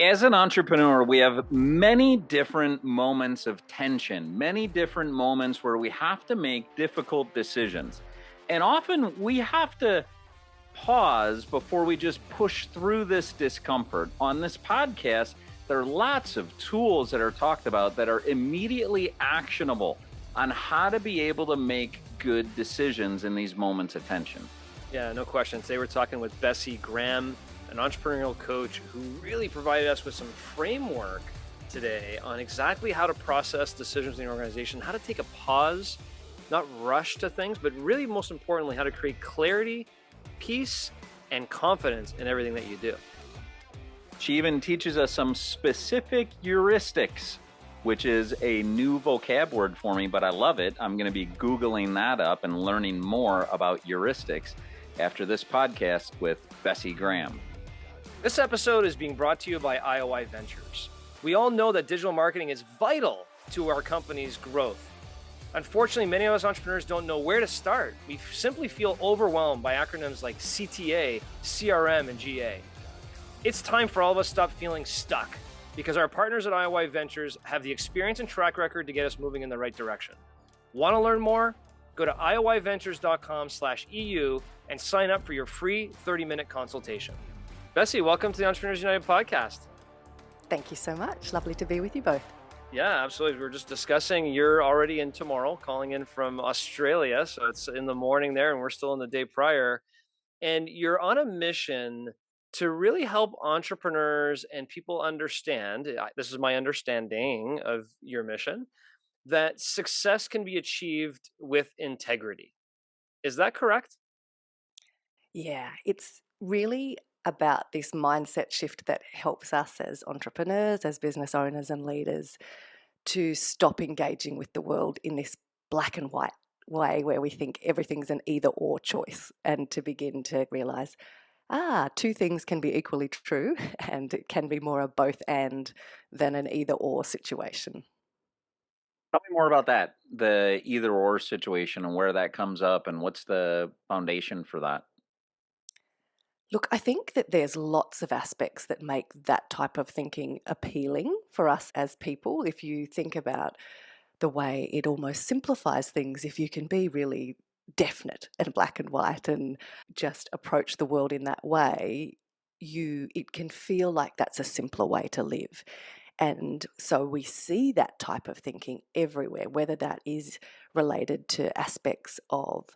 As an entrepreneur, we have many different moments of tension, many different moments where we have to make difficult decisions. And often we have to pause before we just push through this discomfort. On this podcast, there are lots of tools that are talked about that are immediately actionable on how to be able to make good decisions in these moments of tension. Yeah, no question. Today we're talking with Bessi Graham, an entrepreneurial coach who really provided us with some framework today on exactly how to process decisions in the organization, how to take a pause, not rush to things, but really most importantly, how to create clarity, peace, and confidence in everything that you do. She even teaches us some specific heuristics, which is a new vocab word for me, but I love it. I'm going to be Googling that up and learning more about heuristics after this podcast with Bessi Graham. This episode is being brought to you by IOI Ventures. We all know that digital marketing is vital to our company's growth. Unfortunately, many of us entrepreneurs don't know where to start. We simply feel overwhelmed by acronyms like CTA, CRM, and GA. It's time for all of us to stop feeling stuck because our partners at IOI Ventures have the experience and track record to get us moving in the right direction. Want to learn more? Go to ioiventures.com/EU and sign up for your free 30-minute consultation. Bessi, welcome to the Entrepreneurs United podcast. Thank you so much. Lovely to be with you both. Yeah, absolutely. We were just discussing, you're already in tomorrow, calling in from Australia. So it's in the morning there and we're still in the day prior. And you're on a mission to really help entrepreneurs and people understand, this is my understanding of your mission, that success can be achieved with integrity. Is that correct? Yeah, it's really about this mindset shift that helps us as entrepreneurs, as business owners and leaders to stop engaging with the world in this black and white way where we think everything's an either or choice, and to begin to realize, two things can be equally true and it can be more a both and than an either or situation. Tell me more about that, the either or situation and where that comes up and what's the foundation for that. Look, I think that there's lots of aspects that make that type of thinking appealing for us as people. If you think about the way it almost simplifies things, if you can be really definite and black and white and just approach the world in that way, it can feel like that's a simpler way to live. And so we see that type of thinking everywhere, whether that is related to aspects of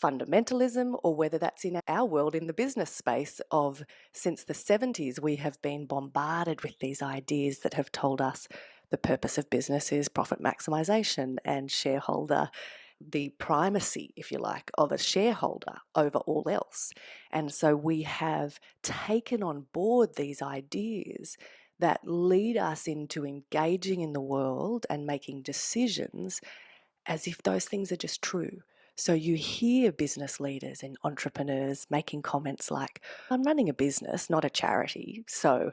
fundamentalism or whether that's in our world in the business space of, since the 70s, we have been bombarded with these ideas that have told us the purpose of business is profit maximization and shareholder, the primacy, if you like, of a shareholder over all else. And so we have taken on board these ideas that lead us into engaging in the world and making decisions as if those things are just true. So you hear business leaders and entrepreneurs making comments like, I'm running a business, not a charity, so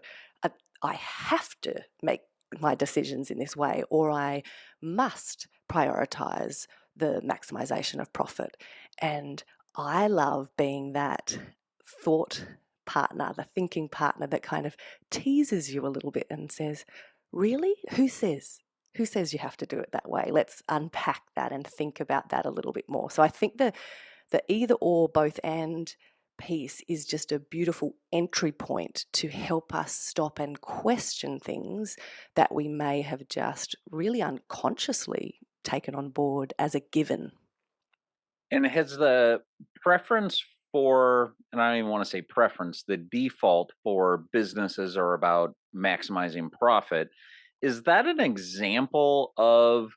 I have to make my decisions in this way, or I must prioritize the maximization of profit. And I love being that thought partner, the thinking partner that kind of teases you a little bit and says, really? Who says you have to do it that way? Let's unpack that and think about that a little bit more. So I think the either or, both and piece is just a beautiful entry point to help us stop and question things that we may have just really unconsciously taken on board as a given. And has the preference for, and I don't even want to say preference, the default for businesses are about maximizing profit. Is that an example of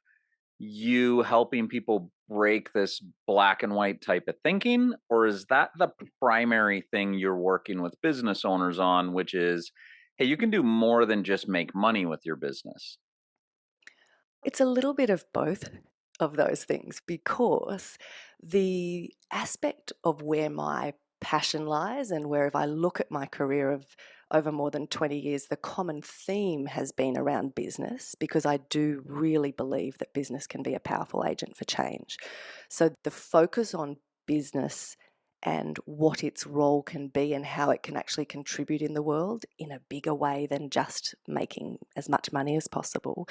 you helping people break this black and white type of thinking? Or is that the primary thing you're working with business owners on, which is, hey, you can do more than just make money with your business? It's a little bit of both of those things, because the aspect of where my passion lies and where, if I look at my career of over more than 20 years, the common theme has been around business, because I do really believe that business can be a powerful agent for change. So the focus on business and what its role can be and how it can actually contribute in the world in a bigger way than just making as much money as possible,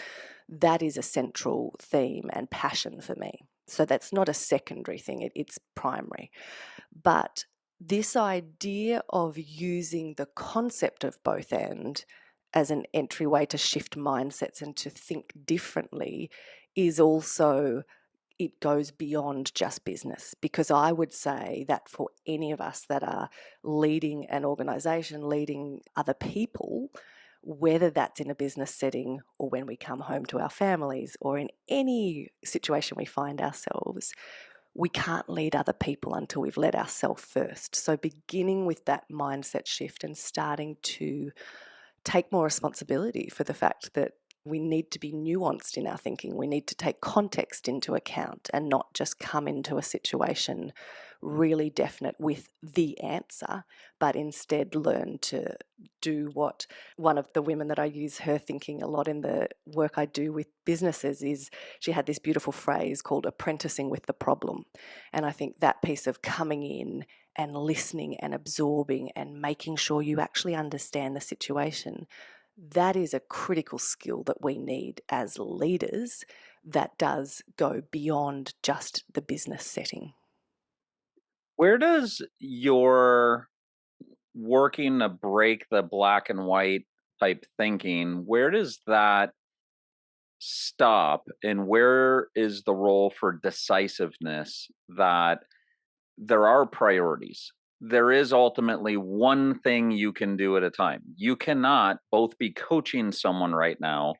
that is a central theme and passion for me. So that's not a secondary thing, it's primary. But this idea of using the concept of both and as an entryway to shift mindsets and to think differently is also, it goes beyond just business, because I would say that for any of us that are leading an organization, leading other people, whether that's in a business setting or when we come home to our families or in any situation we find ourselves, we can't lead other people until we've led ourselves first. So beginning with that mindset shift and starting to take more responsibility for the fact that we need to be nuanced in our thinking. We need to take context into account and not just come into a situation really definite with the answer, but instead learn to do what one of the women that I use her thinking a lot in the work I do with businesses is, she had this beautiful phrase called apprenticing with the problem. And I think that piece of coming in and listening and absorbing and making sure you actually understand the situation, that is a critical skill that we need as leaders that does go beyond just the business setting. Where does your working to break the black and white type thinking, where does that stop, and where is the role for decisiveness, that there are priorities? There is ultimately one thing you can do at a time. You cannot both be coaching someone right now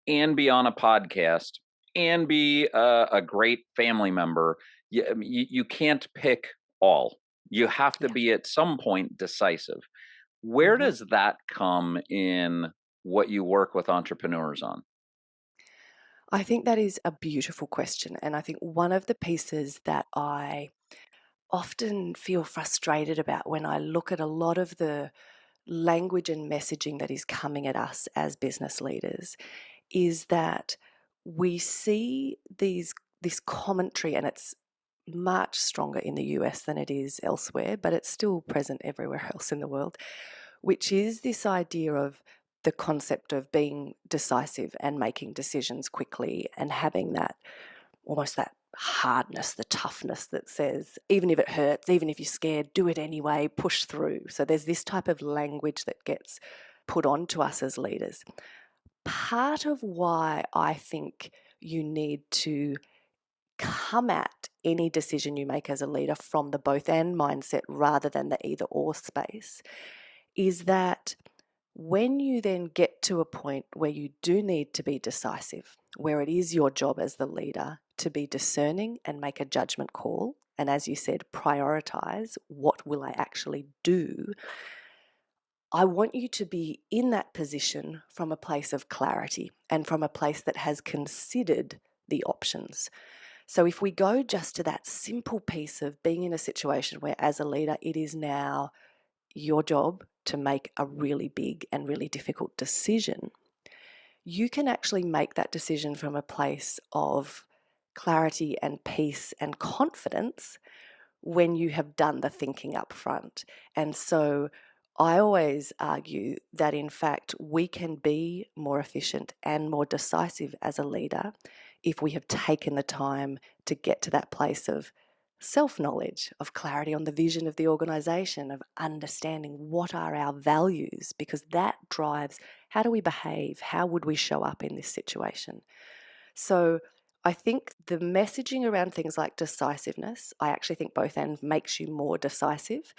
and be on a podcast and be a great family member. You can't pick all. You have to Yeah. be at some point decisive. Where hmm does that come in what you work with entrepreneurs on? I think that is a beautiful question. And I think one of the pieces that I often feel frustrated about when I look at a lot of the language and messaging that is coming at us as business leaders is that we see this commentary, and it's much stronger in the US than it is elsewhere, but it's still present everywhere else in the world, which is this idea of the concept of being decisive and making decisions quickly and having that, almost that hardness, the toughness that says, even if it hurts, even if you're scared, do it anyway, push through. So there's this type of language that gets put onto us as leaders. Part of why I think you need to come at any decision you make as a leader from the both and mindset rather than the either or space is that when you then get to a point where you do need to be decisive, where it is your job as the leader to be discerning and make a judgment call, and as you said, prioritize what will I actually do, I want you to be in that position from a place of clarity and from a place that has considered the options. So if we go just to that simple piece of being in a situation where as a leader it is now your job to make a really big and really difficult decision, you can actually make that decision from a place of clarity and peace and confidence when you have done the thinking up front. And so I always argue that in fact we can be more efficient and more decisive as a leader if we have taken the time to get to that place of self-knowledge, of clarity on the vision of the organization, of understanding what are our values, because that drives how do we behave, how would we show up in this situation. So I think the messaging around things like decisiveness, I actually think both and makes you more decisive.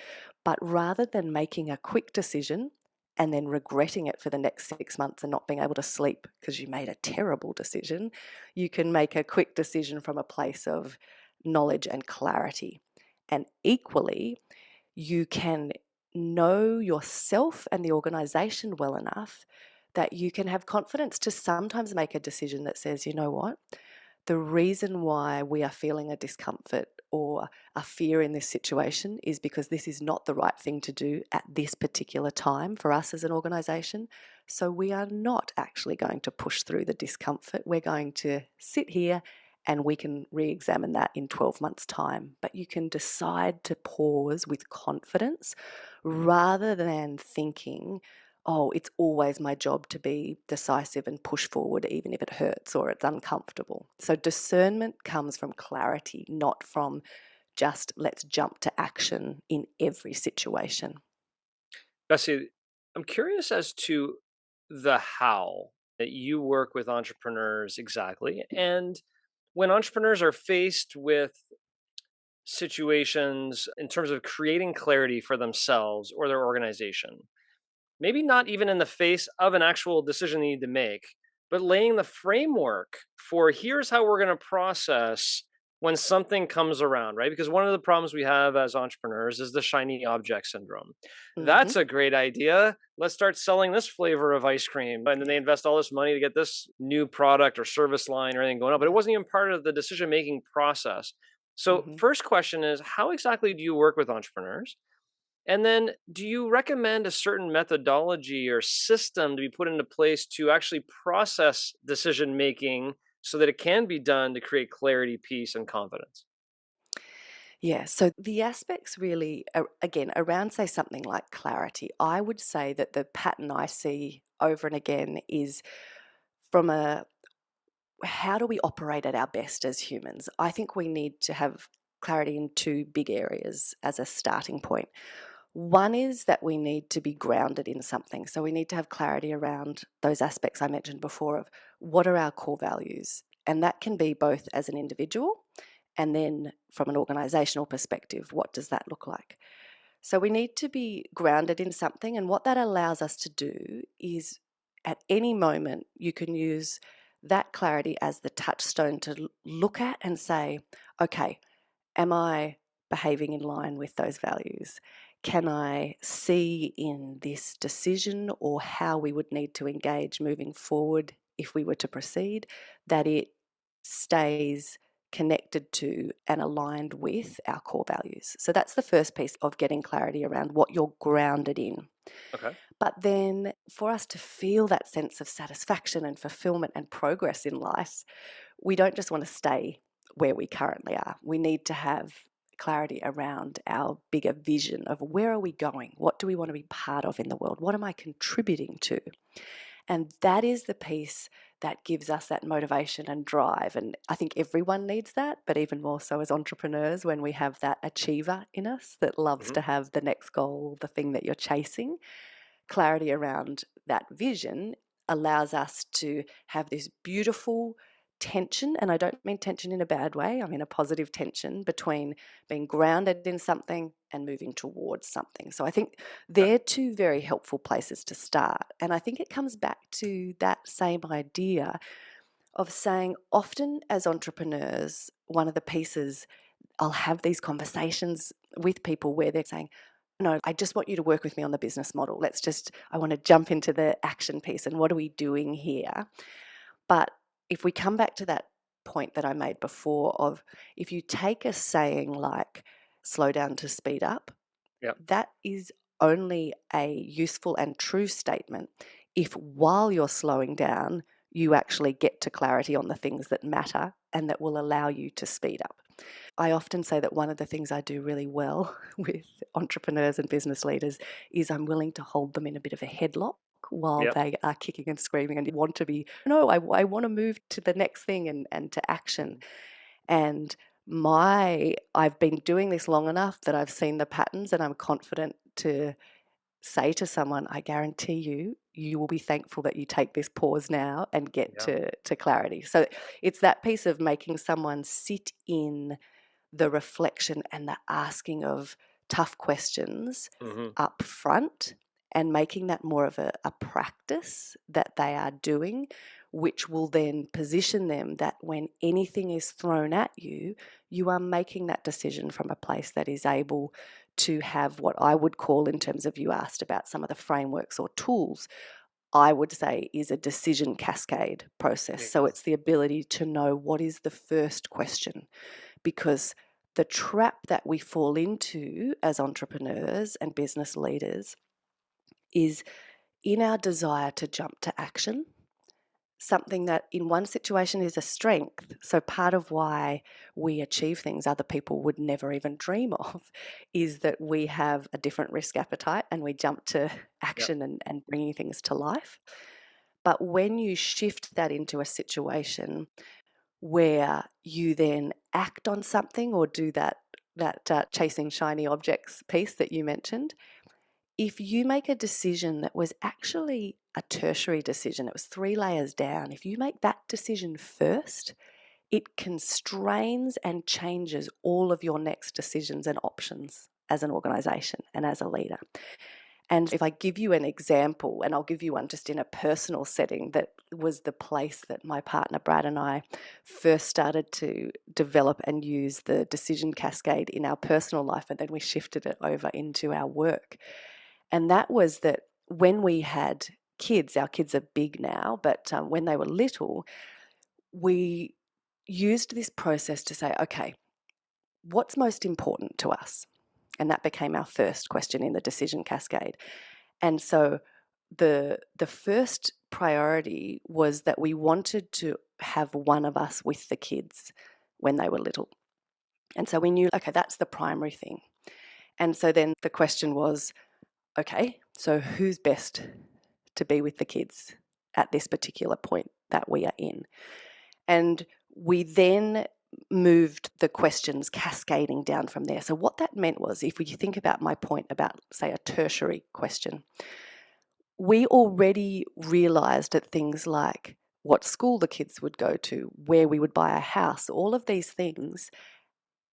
But rather than making a quick decision and then regretting it for the next 6 months and not being able to sleep because you made a terrible decision, you can make a quick decision from a place of knowledge and clarity. And equally, you can know yourself and the organization well enough that you can have confidence to sometimes make a decision that says, you know what, the reason why we are feeling a discomfort or a fear in this situation is because this is not the right thing to do at this particular time for us as an organization. So we are not actually going to push through the discomfort. We're going to sit here and we can re-examine that in 12 months' time. But you can decide to pause with confidence rather than thinking, oh, it's always my job to be decisive and push forward even if it hurts or it's uncomfortable. So discernment comes from clarity, not from just let's jump to action in every situation. Bessie, I'm curious as to the how that you work with entrepreneurs exactly. And when entrepreneurs are faced with situations in terms of creating clarity for themselves or their organization, maybe not even in the face of an actual decision they need to make, but laying the framework for here's how we're going to process when something comes around, right? Because one of the problems we have as entrepreneurs is the shiny object syndrome. Hmm. That's a great idea. Let's start selling this flavor of ice cream. And then they Yeah. invest all this money to get this new product or service line or anything going on, but it Yeah. wasn't even part of the decision making process. So, Hmm. first question is, how exactly do you work with entrepreneurs? And then, do you recommend a certain methodology or system to be put into place to actually process decision making so that it can be done to create clarity, peace, and confidence? Yeah, so the aspects really, again, around, say, something like clarity, I would say that the pattern I see over and again is from a how do we operate at our best as humans? I think we need to have clarity in two big areas as a starting point. One is that we need to be grounded in something. So we need to have clarity around those aspects I mentioned before of what are our core values. And that can be both as an individual and then from an organizational perspective, what does that look like? So we need to be grounded in something. And what that allows us to do is at any moment, you can use that clarity as the touchstone to look at and say, okay, am I behaving in line with those values? Can I see in this decision or how we would need to engage moving forward if we were to proceed that it stays connected to and aligned with our core values? So that's the first piece of getting clarity around what you're grounded in. Okay. But then for us to feel that sense of satisfaction and fulfillment and progress in life, we don't just want to stay where we currently are. We need to have clarity around our bigger vision of where are we going? What do we want to be part of in the world? What am I contributing to? And that is the piece that gives us that motivation and drive. And I think everyone needs that, but even more so as entrepreneurs when we have that achiever in us that loves Hmm. to have the next goal, the thing that you're chasing. Clarity around that vision allows us to have this beautiful tension, and I don't mean tension in a bad way, I mean a positive tension between being grounded in something and moving towards something. So I think Okay. they're two very helpful places to start. And I think it comes back to that same idea of saying often as entrepreneurs, one of the pieces I'll have these conversations with people where they're saying, no, I just want you to work with me on the business model. I want to jump into the action piece and what are we doing here? But if we come back to that point that I made before of if you take a saying like slow down to speed up, Yeah. that is only a useful and true statement if while you're slowing down, you actually get to clarity on the things that matter and that will allow you to speed up. I often say that one of the things I do really well with entrepreneurs and business leaders is I'm willing to hold them in a bit of a headlock while Yep. they are kicking and screaming and want to be, no, I want to move to the next thing and to action. Mhm. And I've been doing this long enough that I've seen the patterns and I'm confident to say to someone, I guarantee you, you will be thankful that you take this pause now and get Yeah. to clarity. So it's that piece of making someone sit in the reflection and the asking of tough questions Hmm. up front and making that more of a practice that they are doing, which will then position them that when anything is thrown at you, you are making that decision from a place that is able to have what I would call, in terms of you asked about some of the frameworks or tools, I would say is a decision cascade process. Makes So sense. it's the ability to know what is the first question, because the trap that we fall into as entrepreneurs and business leaders is in our desire to jump to action, something that in one situation is a strength. So, part of why we achieve things other people would never even dream of is that we have a different risk appetite and we jump to Yep. action and bringing things to life. But when you shift that into a situation where you then act on something or do that chasing shiny objects piece that you mentioned, if you make a decision that was actually a tertiary decision, it was 3 layers down, if you make that decision first, it constrains and changes all of your next decisions and options as an organization and as a leader. And if I give you an example, and I'll give you one just in a personal setting, that was the place that my partner Brad and I first started to develop and use the decision cascade in our personal life, and then we shifted it over into our work. And that was that when we had kids, our kids are big now, but when they were little, we used this process to say, okay, what's most important to us? And that became our first question in the decision cascade. And so the first priority was that we wanted to have one of us with the kids when they were little. And so we knew, okay, that's the primary thing. And so then the question was, okay, so who's best to be with the kids at this particular point that we are in? And we then moved the questions cascading down from there. So what that meant was, if you think about my point about, say, a tertiary question, we already realized that things like what school the kids would go to, where we would buy a house, all of these things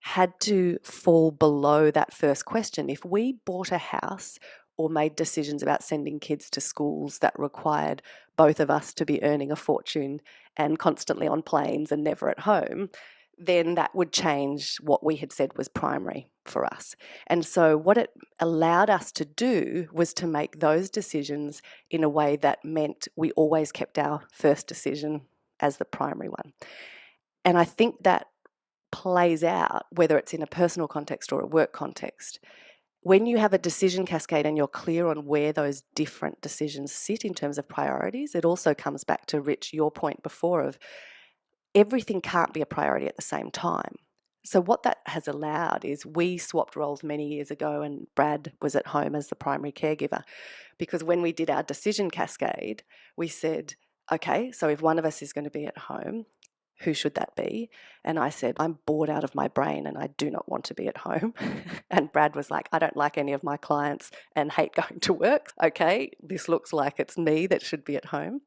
had to fall below that first question. If we bought a house or made decisions about sending kids to schools that required both of us to be earning a fortune and constantly on planes and never at home, then that would change what we had said was primary for us. And so, what it allowed us to do was to make those decisions in a way that meant we always kept our first decision as the primary one. And I think that plays out, whether it's in a personal context or a work context. When you have a decision cascade and you're clear on where those different decisions sit in terms of priorities, it also comes back to, Rich, your point before of everything can't be a priority at the same time. So what that has allowed is we swapped roles many years ago and Brad was at home as the primary caregiver, because when we did our decision cascade, we said, okay, so if one of us is going to be at home, who should that be? And I said, I'm bored out of my brain and I do not want to be at home. And Brad was like, I don't like any of my clients and hate going to work. Okay, this looks like it's me that should be at home.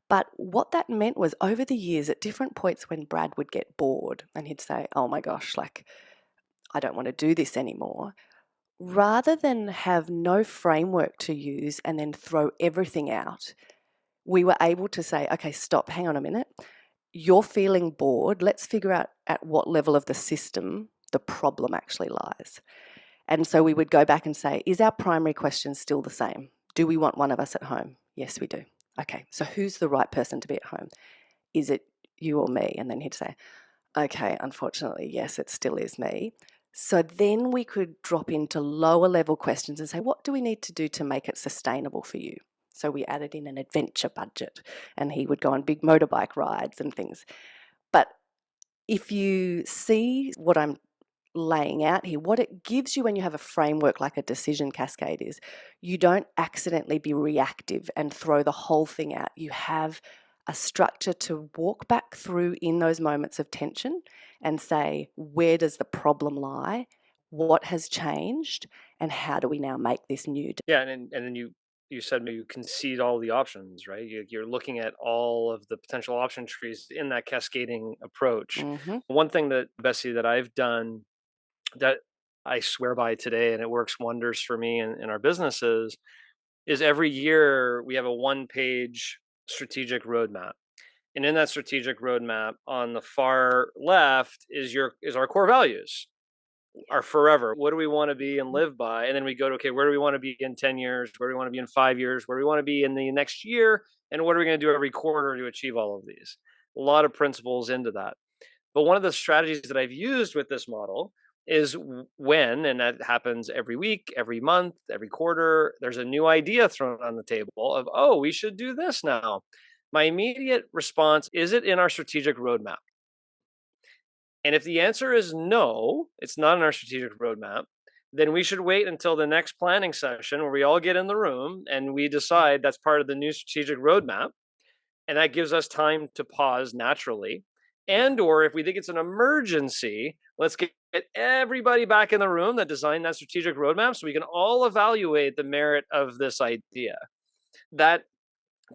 But what that meant was, over the years, at different points when Brad would get bored and he'd say, oh my gosh, like, I don't want to do this anymore, rather than have no framework to use and then throw everything out, we were able to say, okay, stop, hang on a minute. You're feeling bored. Let's figure out at what level of the system the problem actually lies. And so we would go back and say, is our primary question still the same? Do we want one of us at home? Yes, we do. Okay, so who's the right person to be at home? Is it you or me? And then he'd say, okay, unfortunately, yes, it still is me. So then we could drop into lower level questions and say, what do we need to do to make it sustainable for you? So we added in an adventure budget and he would go on big motorbike rides and things. But if you see what I'm laying out here, what it gives you when you have a framework like a decision cascade is you don't accidentally be reactive and throw the whole thing out. You have a structure to walk back through in those moments of tension and say, where does the problem lie? What has changed? And how do we now make this new? Yeah, and then you said you concede all the options, right? You're looking at all of the potential option trees in that cascading approach. Mm-hmm. One thing that, Bessie, that I've done that I swear by today, and it works wonders for me and in our businesses, is every year we have a one-page strategic roadmap. And in that strategic roadmap, on the far left is our core values, our forever. What do we want to be and live by? And then we go to, okay, where do we want to be in 10 years? Where do we want to be in 5 years? Where do we want to be in the next year? And what are we going to do every quarter to achieve all of these? A lot of principles into that. But one of the strategies that I've used with this model is when, and that happens every week, every month, every quarter, there's a new idea thrown on the table of, oh, we should do this now. My immediate response, is it in our strategic roadmap? And if the answer is no, it's not in our strategic roadmap, then we should wait until the next planning session where we all get in the room and we decide that's part of the new strategic roadmap. And that gives us time to pause naturally. Yeah. And or if we think it's an emergency, let's get everybody back in the room that designed that strategic roadmap so we can all evaluate the merit of this idea. That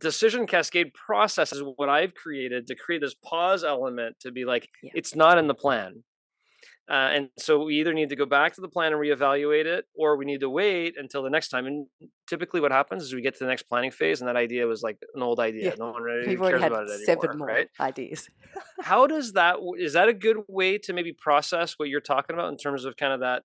decision cascade process is what I've created to create this pause element to be like, Yeah. it's not in the plan. And so we either need to go back to the plan and reevaluate it, or we need to wait until the next time. And typically, what happens is we get to the next planning phase, and that idea was like an old Yeah. idea. No one really We've already cares had about it 7 anymore, more right? ideas. How does that? Is that a good way to maybe process what you're talking about in terms of kind of that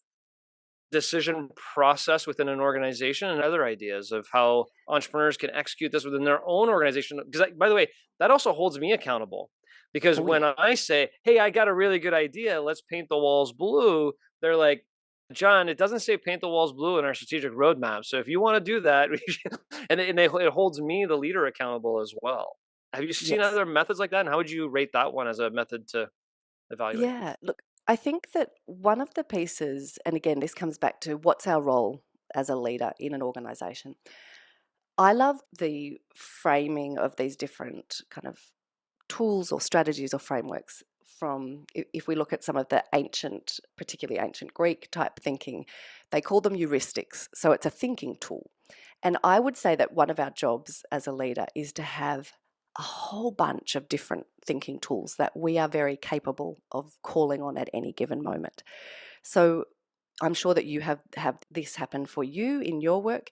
decision process within an organization, and other ideas of how entrepreneurs can execute this within their own organization? Because, by the way, that also holds me accountable, because Oh, when yeah. I say, hey, I got a really good idea, let's paint the walls blue, they're like, John, it doesn't say paint the walls blue in our strategic roadmap, so if you want to do that, it holds me, the leader, accountable as well. Have you seen Yes. other methods like that, and how would you rate that one as a method to evaluate? Yeah. Look, I think that one of the pieces, and again, this comes back to what's our role as a leader in an organization. I love the framing of these different kind of tools or strategies or frameworks from, if we look at some of the ancient, particularly ancient Greek type thinking, they call them heuristics. So it's a thinking tool. And I would say that one of our jobs as a leader is to have a whole bunch of different thinking tools that we are very capable of calling on at any given moment. So I'm sure that you have this happen for you in your work,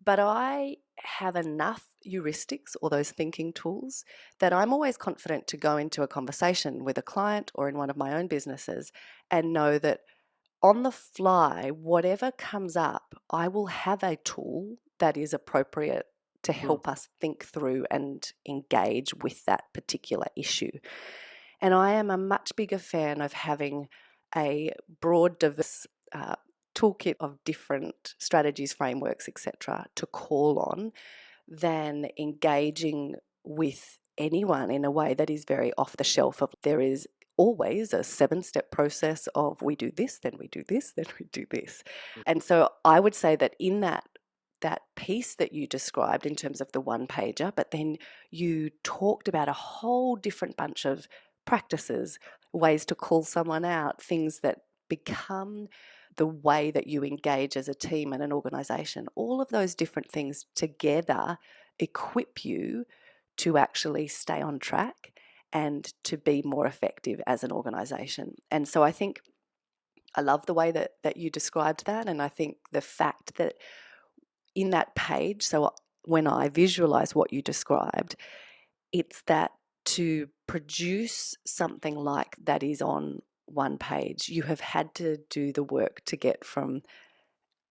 but I have enough heuristics or those thinking tools that I'm always confident to go into a conversation with a client or in one of my own businesses and know that on the fly, whatever comes up, I will have a tool that is appropriate to Hmm. help us think through and engage with that particular issue. And I am a much bigger fan of having a broad, diverse toolkit of different strategies, frameworks, etc., to call on than engaging with anyone in a way that is very off the shelf. Of there is always a 7-step process of we do this, then we do this, then we do this. And so I would say that in that piece that you described in terms of the one pager, but then you talked about a whole different bunch of practices, ways to call someone out, things that become the way that you engage as a team and an organization. All of those different things together equip you to actually stay on track and to be more effective as an organization. And so I think I love the way that you described that. And I think the fact that in that page, so when I visualize what you described, it's that to produce something like that is on one page, you have had to do the work to get from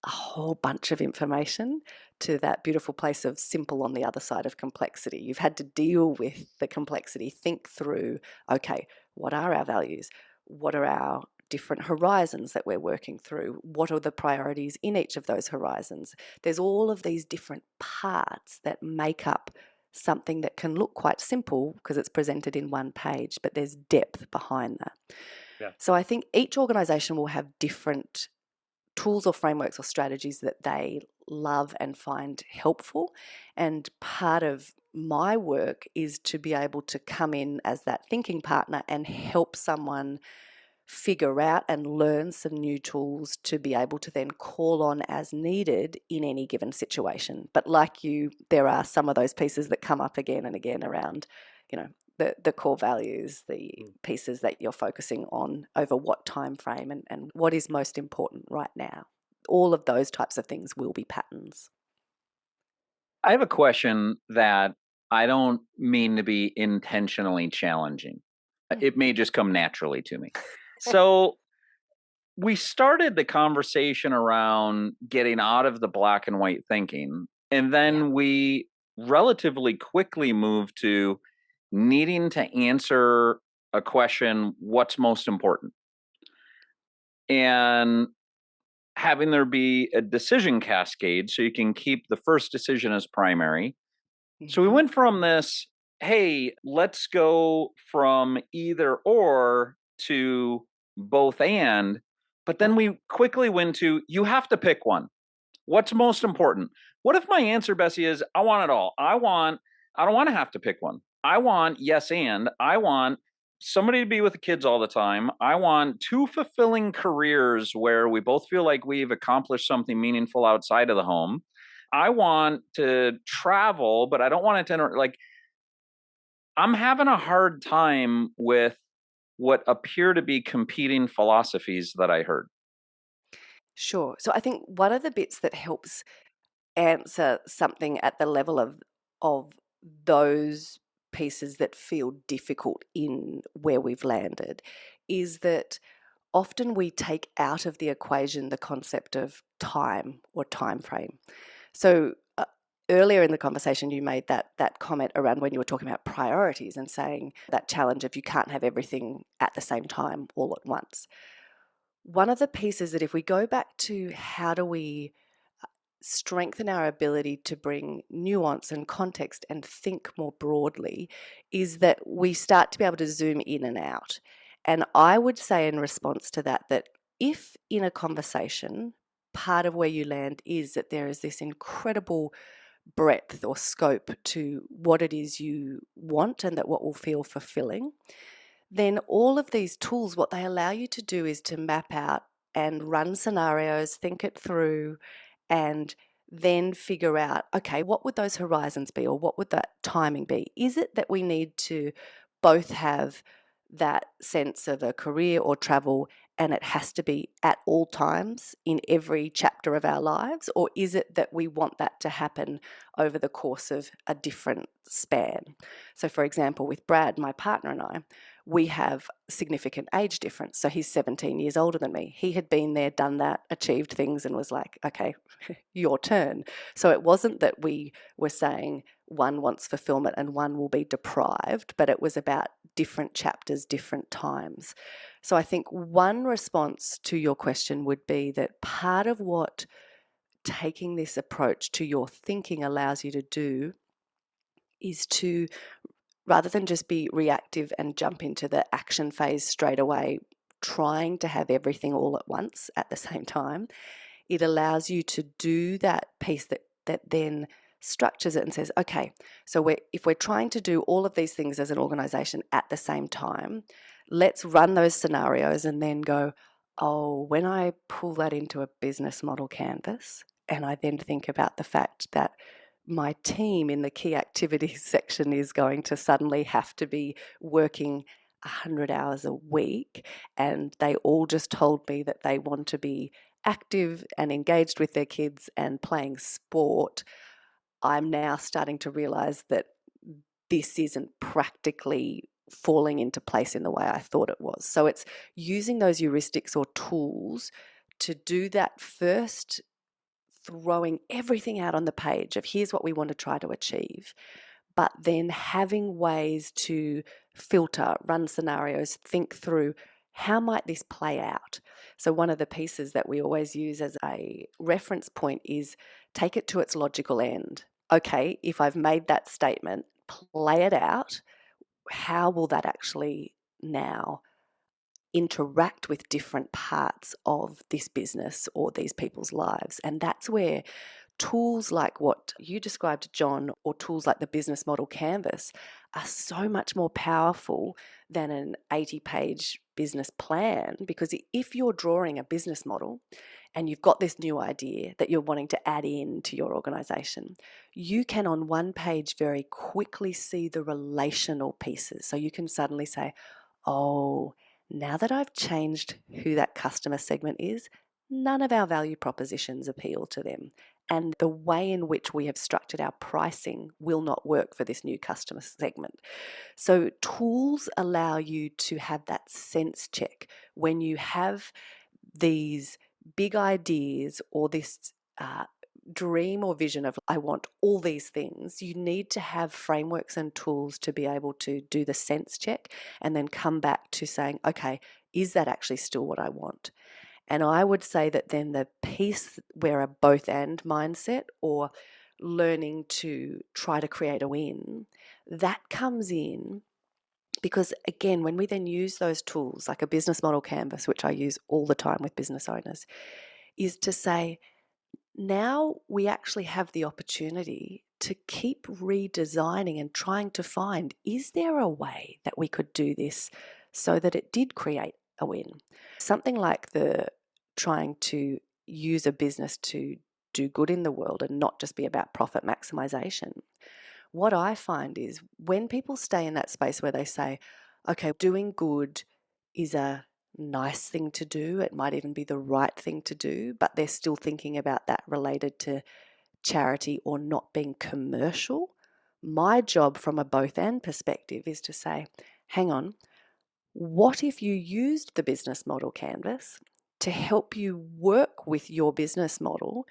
a whole bunch of information to that beautiful place of simple on the other side of complexity. You've had to deal with the complexity, think through, okay, what are our values? What are our different horizons that we're working through? What are the priorities in each of those horizons? There's all of these different parts that make up something that can look quite simple because it's presented in one page, but there's depth behind that. Yeah. So I think each organization will have different tools or frameworks or strategies that they love and find helpful. And part of my work is to be able to come in as that thinking partner and help someone figure out and learn some new tools to be able to then call on as needed in any given situation. But like you, there are some of those pieces that come up again and again around, the core values, the Mm. pieces that you're focusing on over what time frame and what is most important right now. All of those types of things will be patterns. I have a question that I don't mean to be intentionally challenging. It may just come naturally to me. So, we started the conversation around getting out of the black and white thinking, and Yeah. then we relatively quickly moved to needing to answer a question, what's most important? And having there be a decision cascade so you can keep the first decision as primary. So we Mm-hmm. went from this hey, let's go from either or to both and. But then we quickly went to, you have to pick one. What's most important? What if my answer, Bessie, is I want it all? I don't want to have to pick one. I want yes and. I want somebody to be with the kids all the time. I want two fulfilling careers where we both feel like we've accomplished something meaningful outside of the home. I want to travel, but I don't want it to like I'm having a hard time with what appear to be competing philosophies that I heard. Sure. So I think one of the bits that helps answer something at the level of those pieces that feel difficult in where we've landed is that often we take out of the equation the concept of time or time frame. So earlier in the conversation, you made that comment around when you were talking about priorities and saying that challenge of you can't have everything at the same time all at once. One of the pieces that if we go back to how do we strengthen our ability to bring nuance and context and think more broadly is that we start to be able to zoom in and out. And I would say in response to that, that if in a conversation, part of where you land is that there is this incredible breadth or scope to what it is you want and that what will feel fulfilling, then all of these tools, what they allow you to do is to map out and run scenarios, think it through, and then figure out, okay, what would those horizons be or what would that timing be? Is it that we need to both have that sense of a career or travel and it has to be at all times in every chapter of our lives? Or is it that we want that to happen over the course of a different span? So, for example, with Brad, my partner, and I, we have significant age difference. So he's 17 years older than me. He had been there, done that, achieved things, and was like, okay, your turn. So it wasn't that we were saying one wants fulfillment and one will be deprived, but it was about different chapters, different times. So I think one response to your question would be that part of what taking this approach to your thinking allows you to do is to, rather than just be reactive and jump into the action phase straight away, trying to have everything all at once at the same time, it allows you to do that piece that then structures it and says, okay, so if we're trying to do all of these things as an organization at the same time, let's run those scenarios and then go, oh, when I pull that into a business model canvas, and I then think about the fact that my team in the key activities section is going to suddenly have to be working 100 hours a week, and they all just told me that they want to be active and engaged with their kids and playing sport, I'm now starting to realize that this isn't practically falling into place in the way I thought it was. So it's using those heuristics or tools to do that first, throwing everything out on the page of here's what we want to try to achieve, but then having ways to filter, run scenarios, think through how might this play out. So one of the pieces that we always use as a reference point is take it to its logical end. Okay, if I've made that statement, play it out. How will that actually now interact with different parts of this business or these people's lives? And that's where tools like what you described, John, or tools like the business model canvas are so much more powerful than an 80-page business plan. Because if you're drawing a business model and you've got this new idea that you're wanting to add in to your organization, you can on one page very quickly see the relational pieces. So you can suddenly say, oh, now that I've changed who that customer segment is, none of our value propositions appeal to them. And the way in which we have structured our pricing will not work for this new customer segment. So, tools allow you to have that sense check when you have these big ideas or this dream or vision of I want all these things. You need to have frameworks and tools to be able to do the sense check and then come back to saying, okay, is that actually still what I want? And I would say that then the piece where a both and mindset or learning to try to create a win, that comes in because, again, when we then use those tools like a business model canvas, which I use all the time with business owners, is to say, now we actually have the opportunity to keep redesigning and trying to find, is there a way that we could do this so that it did create a win? Something like the trying to use a business to do good in the world and not just be about profit maximization. What I find is when people stay in that space where they say, okay, doing good is a nice thing to do, it might even be the right thing to do, but they're still thinking about that related to charity or not being commercial. My job from a both and perspective is to say, hang on, what if you used the business model canvas to help you work with your business model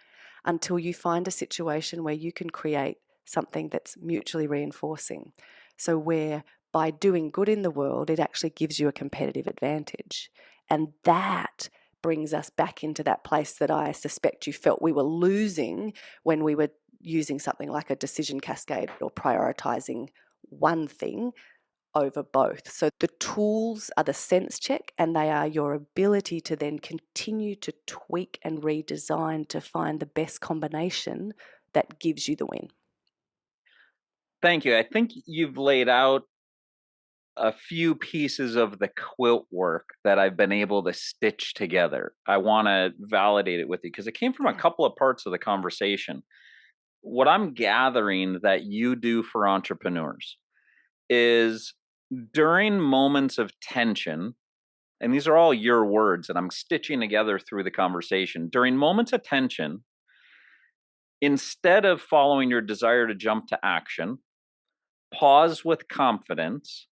until you find a situation where you can create something that's mutually reinforcing? So, where by doing good in the world, it actually gives you a competitive advantage. And that brings us back into that place that I suspect you felt we were losing when we were using something like a decision cascade or prioritizing one thing over both. So the tools are the sense check, and they are your ability to then continue to tweak and redesign to find the best combination that gives you the win. Thank you. I think you've laid out a few pieces of the quilt work that I've been able to stitch together. I want to validate it with you because it came from a Yeah. couple of parts of the conversation. What I'm gathering that you do for entrepreneurs is during moments of tension, and these are all your words that I'm stitching together through the conversation. During moments of tension, instead of following your desire to jump to action, pause with confidence,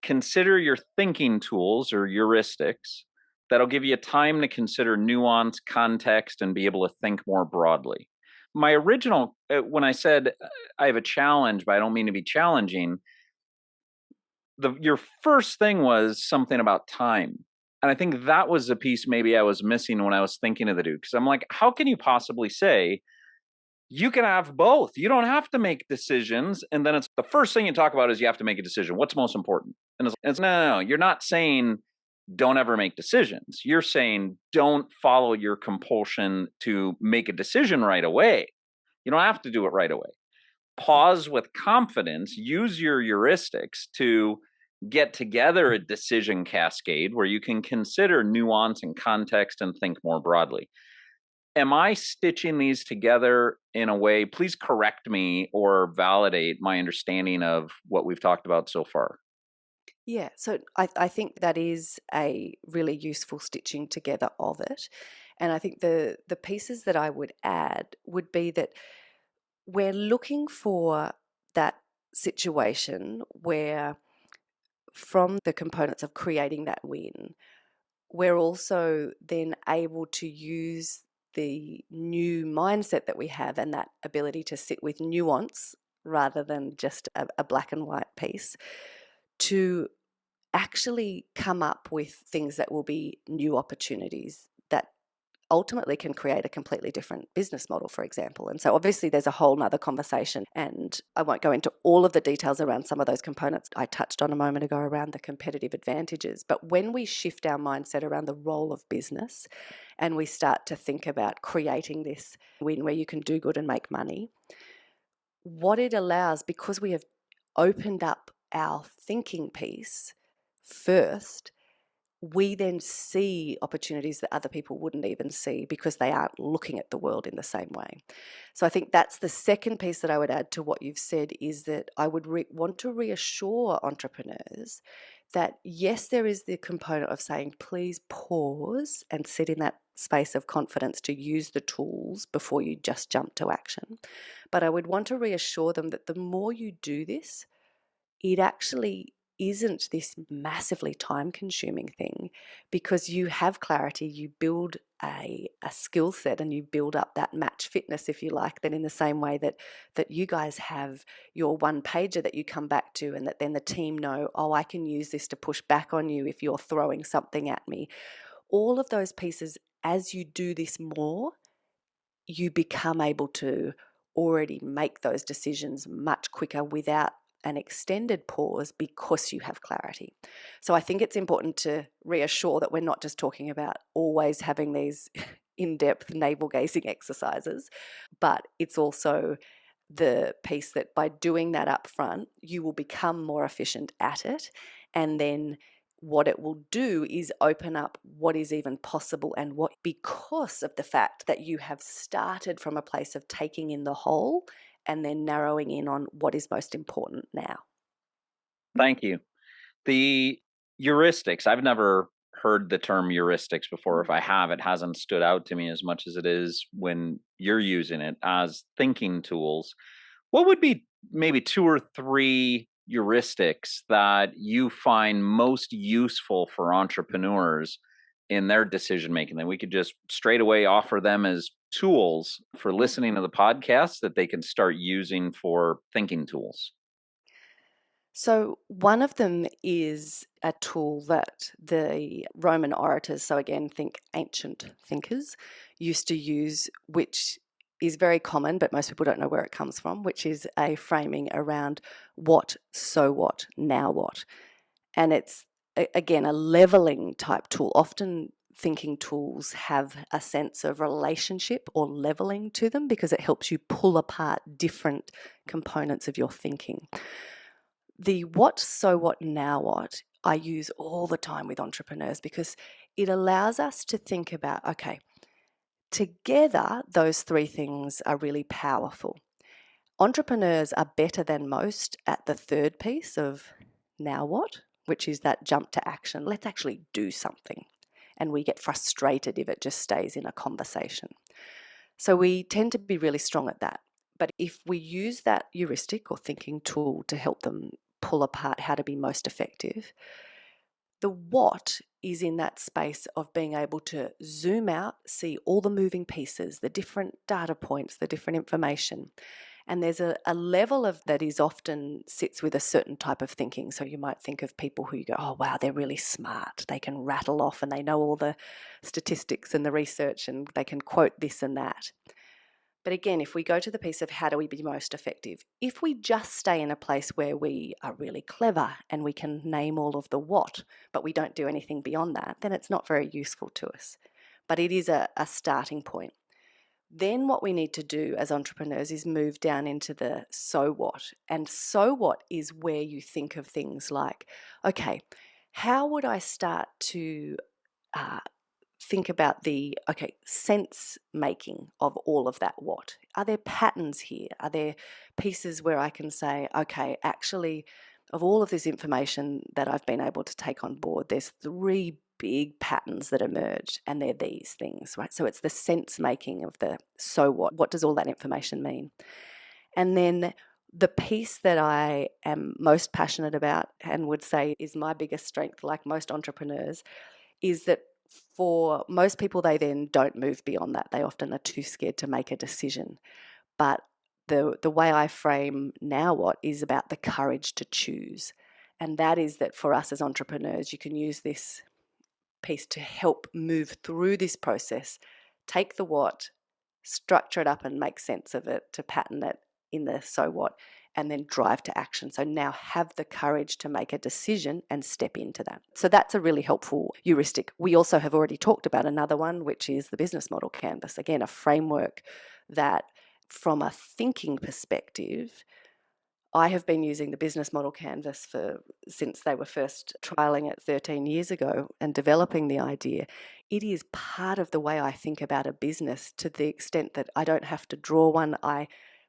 consider your thinking tools or heuristics that'll give you time to consider nuance, context, and be able to think more broadly. My original, when I said I have a challenge, but I don't mean to be challenging, your first thing was something about time. And I think that was the piece maybe I was missing when I was thinking of the dude. Because I'm like, how can you possibly say you can have both? You don't have to make decisions. And then it's the first thing you talk about is you have to make a decision. What's most important? And it's no, no, no. You're not saying don't ever make decisions. You're saying don't follow your compulsion to make a decision right away. You don't have to do it right away. Yeah. Pause with confidence, use your heuristics to get together a decision cascade where you can consider nuance and context and think more broadly. Am I stitching these together in a way? Please correct me or validate my understanding of what we've talked about so far. Yeah, so I think that is a really useful stitching together of it. And I think the pieces that I would add would be that we're looking for that situation where, from the components of creating that win, we're also then able to use the new mindset that we have and that ability to sit with nuance rather than just a black and white piece to actually come up with things that will be new opportunities that ultimately can create a completely different business model, for example. And so obviously there's a whole nother conversation, and I won't go into all of the details around some of those components I touched on a moment ago around the competitive advantages. But when we shift our mindset around the role of business and we start to think about creating this win where you can do good and make money, what it allows, because we have opened up our thinking piece first, we then see opportunities that other people wouldn't even see because they aren't looking at the world in the same way. So I think that's the second piece that I would add to what you've said, is that I would want to reassure entrepreneurs that yes, there is the component of saying, please pause and sit in that space of confidence to use the tools before you just jump to action. But I would want to reassure them that the more you do this, it actually isn't this massively time consuming thing, because you have clarity, you build a skill set, and you build up that match fitness, if you like, then in the same way that you guys have your one pager that you come back to, and that then the team know, oh, I can use this to push back on you if you're throwing something at me. All of those pieces, as you do this more, you become able to already make those decisions much quicker without an extended pause because you have clarity. So I think it's important to reassure that we're not just talking about always having these in depth navel gazing exercises, but it's also the piece that by doing that up front, you will become more efficient at it. And then what it will do is open up what is even possible and what, because of the fact that you have started from a place of taking in the whole and then narrowing in on what is most important now. Thank you. The heuristics, I've never heard the term heuristics before. If I have, it hasn't stood out to me as much as it is when you're using it as thinking tools. What would be maybe two or three heuristics that you find most useful for entrepreneurs in their decision making? That we could just straight away offer them as tools for listening to the podcast that they can start using for thinking tools. So, one of them is a tool that the Roman orators, so again, think ancient thinkers, used to use, which is very common, but most people don't know where it comes from, which is a framing around what, so what, now what. And it's, again, a leveling type tool. Often thinking tools have a sense of relationship or leveling to them because it helps you pull apart different components of your thinking. The what, so what, now what, I use all the time with entrepreneurs because it allows us to think about, okay, together, those three things are really powerful. Entrepreneurs are better than most at the third piece of now what, which is that jump to action. Let's actually do something. And we get frustrated if it just stays in a conversation. So we tend to be really strong at that. But if we use that heuristic or thinking tool to help them pull apart how to be most effective, the what is in that space of being able to zoom out, see all the moving pieces, the different data points, the different information. And there's a level of that is often sits with a certain type of thinking. So you might think of people who you go, oh, wow, they're really smart. They can rattle off and they know all the statistics and the research and they can quote this and that. But again, if we go to the piece of how do we be most effective, if we just stay in a place where we are really clever and we can name all of the what, but we don't do anything beyond that, then it's not very useful to us. But it is a starting point. Then what we need to do as entrepreneurs is move down into the so what. And so what is where you think of things like, okay, how would I start to uh, think about the sense making of all of that what? Are there patterns here? Are there pieces where I can say, okay, actually, of all of this information that I've been able to take on board, there's three big patterns that emerge and they're these things, right? So it's the sense making of the so what does all that information mean? And then the piece that I am most passionate about and would say is my biggest strength, like most entrepreneurs, is that for most people, they then don't move beyond that. They often are too scared to make a decision. But the way I frame now what is about the courage to choose. And that is that for us as entrepreneurs, you can use this piece to help move through this process, take the what, structure it up and make sense of it, to pattern it in the so what, and then drive to action. So now have the courage to make a decision and step into that. So that's a really helpful heuristic. We also have already talked about another one, which is the business model canvas. Again, a framework that, from a thinking perspective, I have been using the business model canvas since they were first trialing it 13 years ago and developing the idea. It is part of the way I think about a business, to the extent that I don't have to draw one.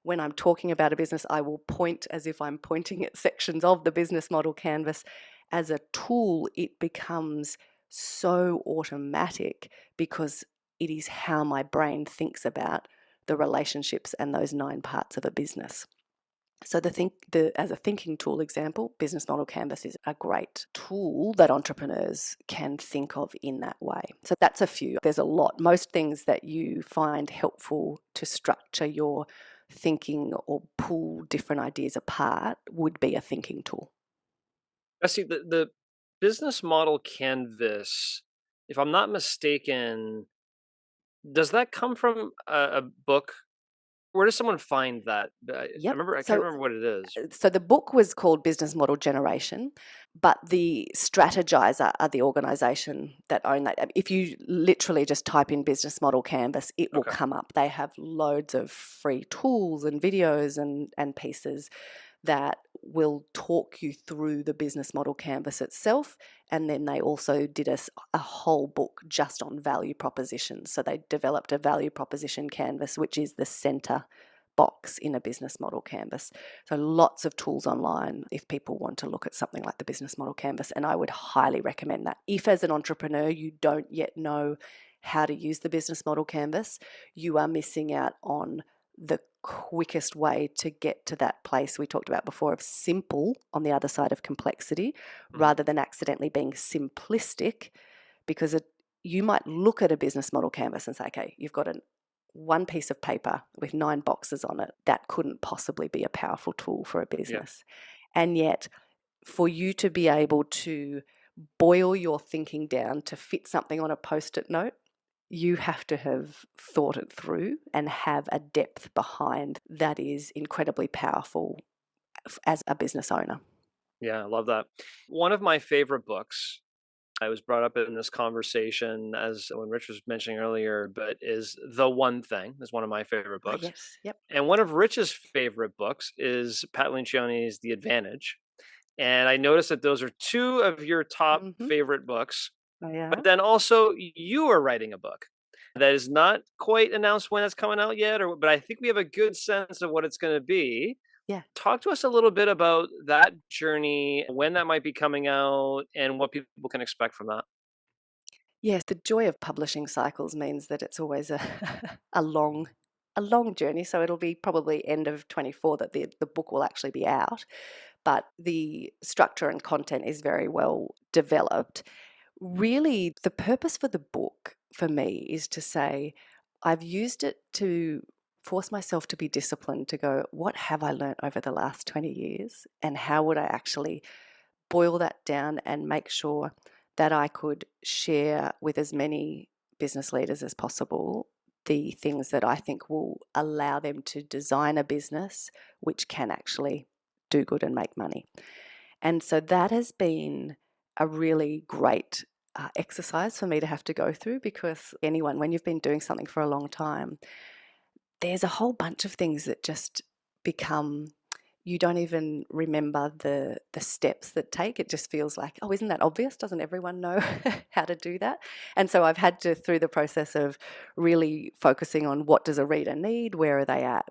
When I'm talking about a business, I will point as if I'm pointing at sections of the business model canvas. As a tool, it becomes so automatic because it is how my brain thinks about the relationships and those 9 parts of a business. So as a thinking tool example, business model canvas is a great tool that entrepreneurs can think of in that way. So that's a few. There's a lot. Most things that you find helpful to structure your thinking or pull different ideas apart would be a thinking tool. Bessie, the business model canvas, if I'm not mistaken, does that come from a book? Where does someone find that? Yep. I can't remember what it is. So the book was called Business Model Generation, but the Strategizer are the organization that own that. If you literally just type in Business Model Canvas, it will Okay. come up. They have loads of free tools and videos and pieces that will talk you through the business model canvas itself. And then they also did a whole book just on value propositions. So they developed a value proposition canvas, which is the center box in a business model canvas. So lots of tools online if people want to look at something like the business model canvas. And I would highly recommend that. If as an entrepreneur you don't yet know how to use the business model canvas, you are missing out on the quickest way to get to that place we talked about before of simple on the other side of complexity, Mhm. rather than accidentally being simplistic, because you might look at a business model canvas and say, okay, you've got one piece of paper with 9 boxes on it. That couldn't possibly be a powerful tool for a Yeah. business. And yet, for you to be able to boil your thinking down to fit something on a post-it note, you have to have thought it through and have a depth behind that is incredibly powerful as a business owner. Yeah, I love that. One of my favorite books, I was brought up in this conversation as when Rich was mentioning earlier, but is The One Thing is one of my favorite Oh, books. yes. Yep. And one of Rich's favorite books is Pat Lencioni's The Advantage. And I noticed that those are two of your top Mm-hmm. favorite books. They But are. then also you are writing a book that is not quite announced when it's coming out yet, but I think we have a good sense of what it's going to be. Yeah. Talk to us a little bit about that journey, when that might be coming out, and what people can expect from that. Yes, the joy of publishing cycles means that it's always a long a long journey. So it'll be probably end of 24 that the book will actually be out. But the structure and content is very well developed. Really, the purpose for the book for me is to say, I've used it to force myself to be disciplined, to go, what have I learnt over the last 20 years? And how would I actually boil that down and make sure that I could share with as many business leaders as possible the things that I think will allow them to design a business which can actually do good and make money. And so that has been a really great exercise for me to have to go through, because anyone, when you've been doing something for a long time, there's a whole bunch of things that just become, you don't even remember the steps that take. It just feels like, oh, isn't that obvious? Doesn't everyone know how to do that? And so I've had to, through the process of really focusing on what does a reader need, where are they at,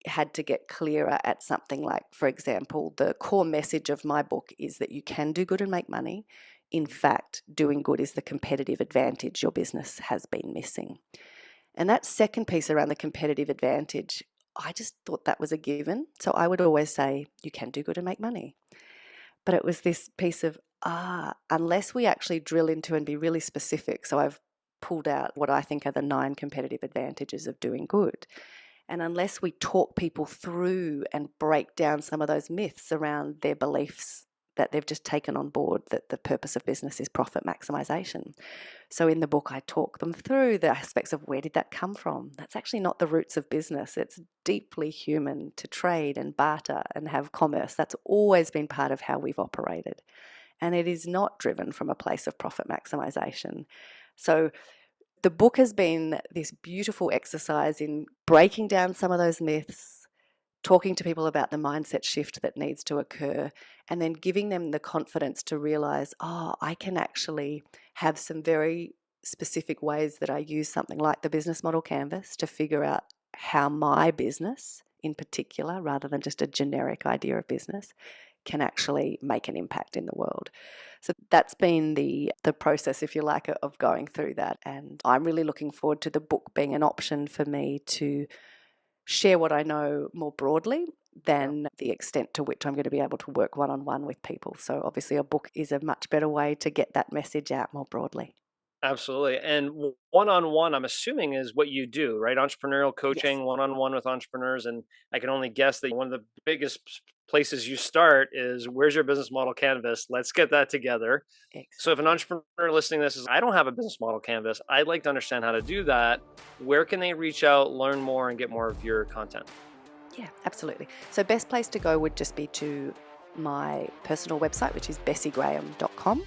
had to get clearer at something like, for example, the core message of my book is that you can do good and make money. In fact, doing good is the competitive advantage your business has been missing. And that second piece around the competitive advantage, I just thought that was a given. So I would always say, you can do good and make money. But it was this piece of, unless we actually drill into and be really specific. So I've pulled out what I think are the 9 competitive advantages of doing good. And unless we talk people through and break down some of those myths around their beliefs that they've just taken on board, that the purpose of business is profit maximization. So in the book, I talk them through the aspects of, where did that come from? That's actually not the roots of business. It's deeply human to trade and barter and have commerce. That's always been part of how we've operated. And it is not driven from a place of profit maximization. So the book has been this beautiful exercise in breaking down some of those myths, talking to people about the mindset shift that needs to occur, and then giving them the confidence to realize, oh, I can actually have some very specific ways that I use something like the business model canvas to figure out how my business in particular, rather than just a generic idea of business, can actually make an impact in the world. So that's been the process, if you like, of going through that. And I'm really looking forward to the book being an option for me to share what I know more broadly Yeah. than the extent to which I'm going to be able to work one-on-one with people. So obviously a book is a much better way to get that message out more broadly. Absolutely. And one on one, I'm assuming, is what you do, right? Entrepreneurial Yes. coaching, one on one with entrepreneurs. And I can only guess that one of the biggest places you start is, where's your business model canvas? Let's get that together. So if an Exactly. entrepreneur listening to this is, I don't have a business model canvas, I'd like to understand how to do that. Where can they reach out, learn more, and get more of your content? Yeah, absolutely. So best place to go would just be to my personal website, which is bessigraham.com.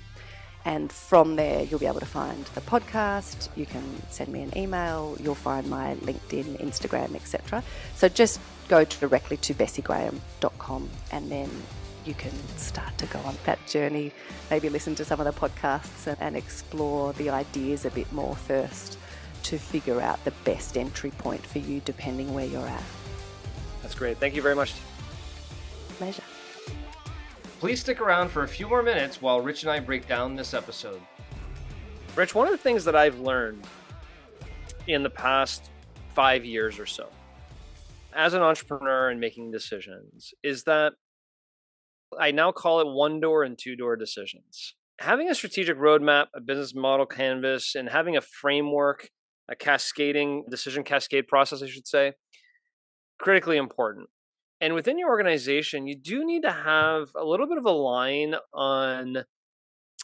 And from there, you'll be able to find the podcast. You can send me an email. You'll find my LinkedIn, Instagram, etc. So just go directly to bessigraham.com, and then you can start to go on that journey. Maybe listen to some of the podcasts and explore the ideas a bit more first to figure out the best entry point for you, depending where you're at. That's great. Thank you very much. Pleasure. Please stick around for a few more minutes while Rich and I break down this episode. Rich, one of the things that I've learned in the past 5 years or so as an entrepreneur and making decisions is that I now call it one door and two door decisions. Having a strategic roadmap, a business model canvas, and having a framework, a cascading decision cascade process, I should say, critically important. And within your organization, you do need to have a little bit of a line on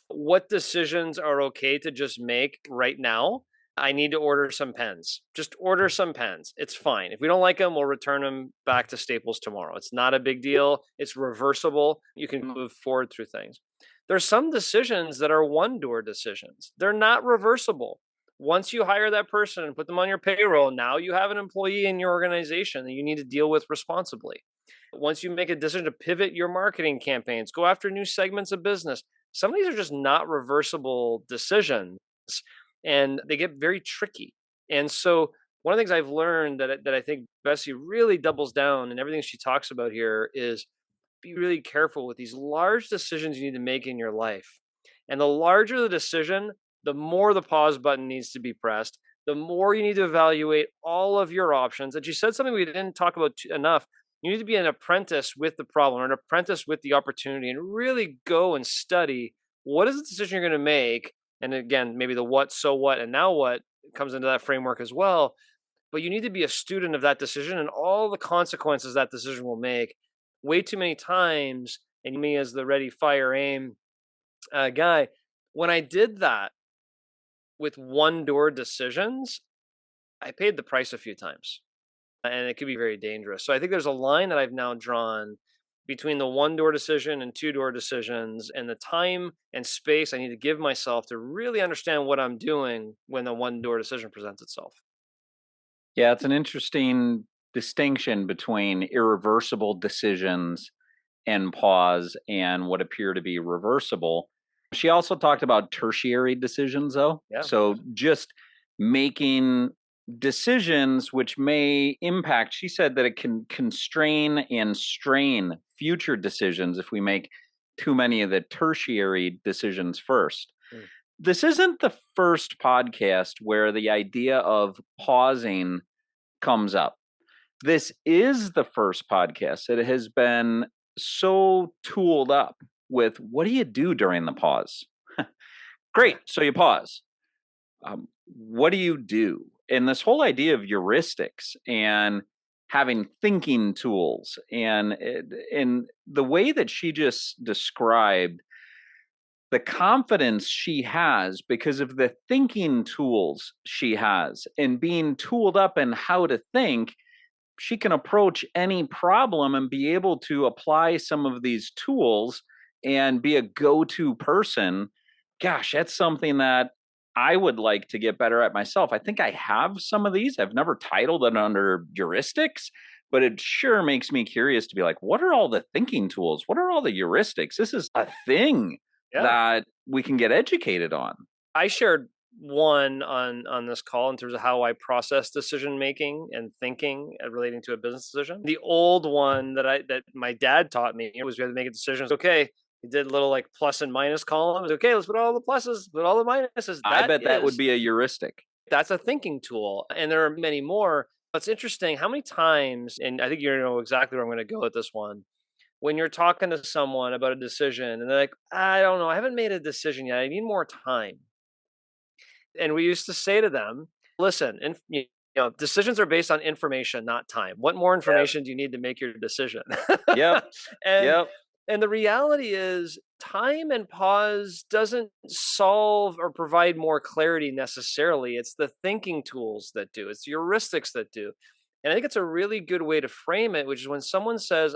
what decisions are okay to just make right now. I need to order some pens. Just order some pens. It's fine. If we don't like them, we'll return them back to Staples tomorrow. It's not a big deal. It's reversible. You can move forward through things. There's some decisions that are one door decisions. They're not reversible. Once you hire that person and put them on your payroll, now you have an employee in your organization that you need to deal with responsibly. Once you make a decision to pivot your marketing campaigns, go after new segments of business, some of these are just not reversible decisions, and they get very tricky. And so, one of the things I've learned that I think Bessie really doubles down, and everything she talks about here, is be really careful with these large decisions you need to make in your life. And the larger the decision, the more the pause button needs to be pressed, the more you need to evaluate all of your options. And she said something we didn't talk about enough. You need to be an apprentice with the problem, or an apprentice with the opportunity, and really go and study what is the decision you're going to make. And again, maybe the what, so what, and now what comes into that framework as well. But you need to be a student of that decision and all the consequences that decision will make. Way too many times, and me as the ready, fire, aim guy, when I did that with one door decisions, I paid the price a few times, and it could be very dangerous. So I think there's a line that I've now drawn between the one door decision and two door decisions, and the time and space I need to give myself to really understand what I'm doing when the one door decision presents itself. Yeah, it's an interesting distinction between irreversible decisions and pause and what appear to be reversible. She also talked about tertiary decisions, though. Yeah. So just making decisions which may impact, she said that it can constrain and strain future decisions if we make too many of the tertiary decisions first. Mm. This isn't the first podcast where the idea of pausing comes up. This is the first podcast that has been so tooled up with, what do you do during the pause? Great. So you pause. What do you do? And this whole idea of heuristics and having thinking tools, and the way that she just described the confidence she has because of the thinking tools she has and being tooled up in how to think, she can approach any problem and be able to apply some of these tools and be a go-to person. Gosh, that's something that I would like to get better at myself. I think I have some of these. I've never titled it under heuristics, but it sure makes me curious to be like, what are all the thinking tools? What are all the heuristics? This is a thing that we can get educated on. I shared one on this call in terms of how I process decision making and thinking relating to a business decision. The old one that my dad taught me was, we had to make a decision. Okay, he did a little like plus and minus columns. Okay, let's put all the pluses, put all the minuses. I bet that would be a heuristic. That's a thinking tool, and there are many more. It's interesting how many times, and I think you know exactly where I'm going to go with this one. When you're talking to someone about a decision and they're like, I don't know, I haven't made a decision yet. I need more time. And we used to say to them, listen, and Decisions are based on information, not time. What more Yep. information do you need to make your decision? Yep. and Yep. and the reality is time and pause doesn't solve or provide more clarity necessarily. It's the thinking tools that do. It's the heuristics that do. And I think it's a really good way to frame it, which is when someone says,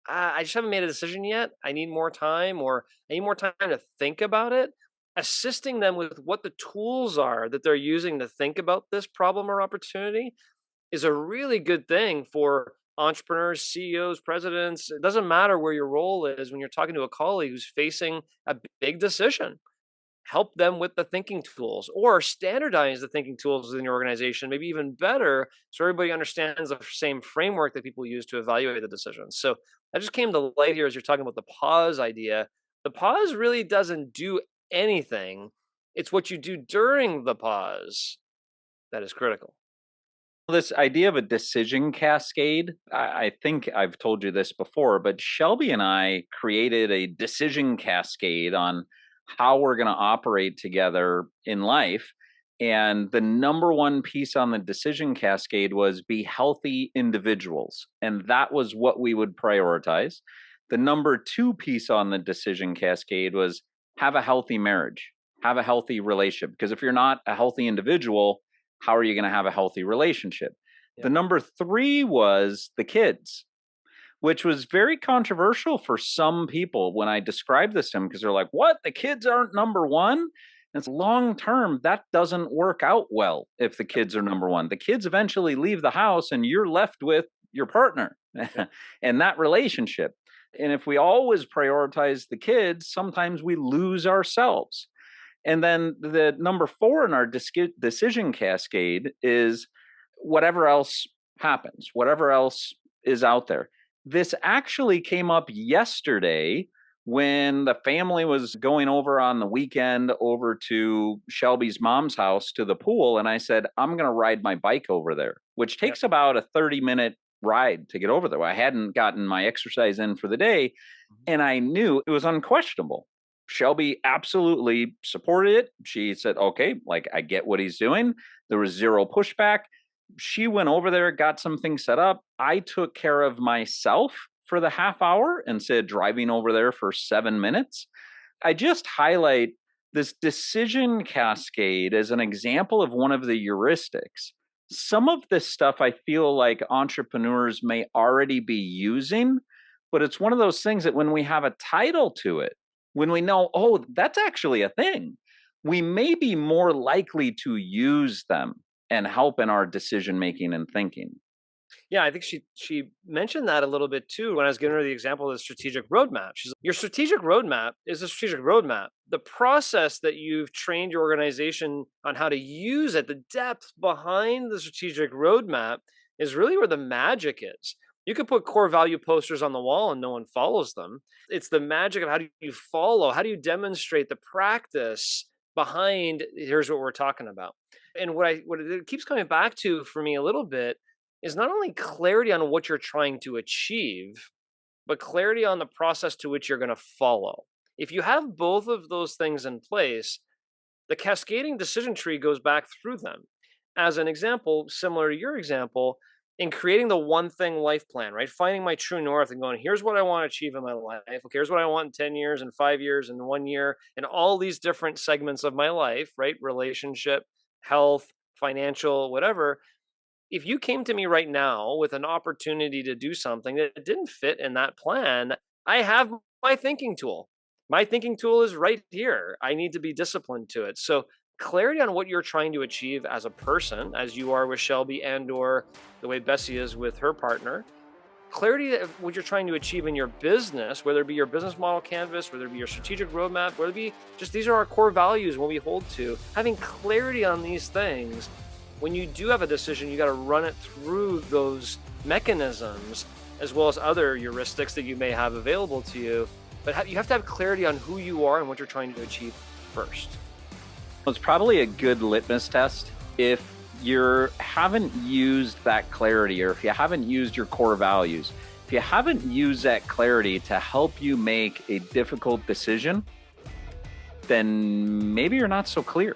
I just haven't made a decision yet. I need more time, or I need more time to think about it. Assisting them with what the tools are that they're using to think about this problem or opportunity is a really good thing for entrepreneurs, CEOs, presidents. It doesn't matter where your role is when you're talking to a colleague who's facing a big decision. Help them with the thinking tools or standardize the thinking tools within your organization, maybe even better, so everybody understands the same framework that people use to evaluate the decisions. So that just came to light here as you're talking about the pause idea. The pause really doesn't do anything. It's what you do during the pause that is critical. This idea of a decision cascade, I think I've told you this before, but Shelby and I created a decision cascade on how we're going to operate together in life. And the number one piece on the decision cascade was be healthy individuals. And that was what we would prioritize. The number two piece on the decision cascade was have a healthy marriage, have a healthy relationship. Because if you're not a healthy individual, how are you going to have a healthy relationship? Yeah. The number three was the kids, which was very controversial for some people when I described this to them, because they're like, what? The kids aren't number one? And it's long term, that doesn't work out well if the kids are number one. The kids eventually leave the house and you're left with your partner and that relationship. And if we always prioritize the kids, sometimes we lose ourselves. And then the number four in our decision cascade is whatever else happens, whatever else is out there. This actually came up yesterday when the family was going over on the weekend over to Shelby's mom's house to the pool. And I said, I'm going to ride my bike over there, which takes about a 30-minute ride to get over there. I hadn't gotten my exercise in for the day, and I knew it was unquestionable. Shelby absolutely supported it. She said, okay, like I get what he's doing. There was zero pushback. She went over there, got some things set up. I took care of myself for the half hour instead of driving over there for 7 minutes. I just highlight this decision cascade as an example of one of the heuristics. Some of this stuff I feel like entrepreneurs may already be using, but it's one of those things that when we have a title to it, when we know, oh, that's actually a thing, we may be more likely to use them and help in our decision making and thinking. Yeah, I think she mentioned that a little bit too when I was giving her the example of the strategic roadmap. She's like, your strategic roadmap is a strategic roadmap. The process that you've trained your organization on how to use it, the depth behind the strategic roadmap is really where the magic is. You could put core value posters on the wall and no one follows them. It's the magic of how do you follow, how do you demonstrate the practice behind here's what we're talking about. And what it keeps coming back to for me a little bit is not only clarity on what you're trying to achieve, but clarity on the process to which you're going to follow. If you have both of those things in place, the cascading decision tree goes back through them. As an example, similar to your example, in creating the one thing life plan, right? Finding my true north and going, here's what I want to achieve in my life. Okay, here's what I want in 10 years and 5 years and 1 year and all these different segments of my life, right? Relationship, health, financial, whatever. If you came to me right now with an opportunity to do something that didn't fit in that plan, I have my thinking tool. My thinking tool is right here. I need to be disciplined to it. So clarity on what you're trying to achieve as a person, as you are with Shelby and or the way Bessi is with her partner, clarity of what you're trying to achieve in your business, whether it be your business model canvas, whether it be your strategic roadmap, whether it be just these are our core values, what we hold to, having clarity on these things. When you do have a decision, you got to run it through those mechanisms as well as other heuristics that you may have available to you. But you have to have clarity on who you are and what you're trying to achieve first. Well, it's probably a good litmus test if you haven't used that clarity, or if you haven't used your core values, if you haven't used that clarity to help you make a difficult decision, then maybe you're not so clear.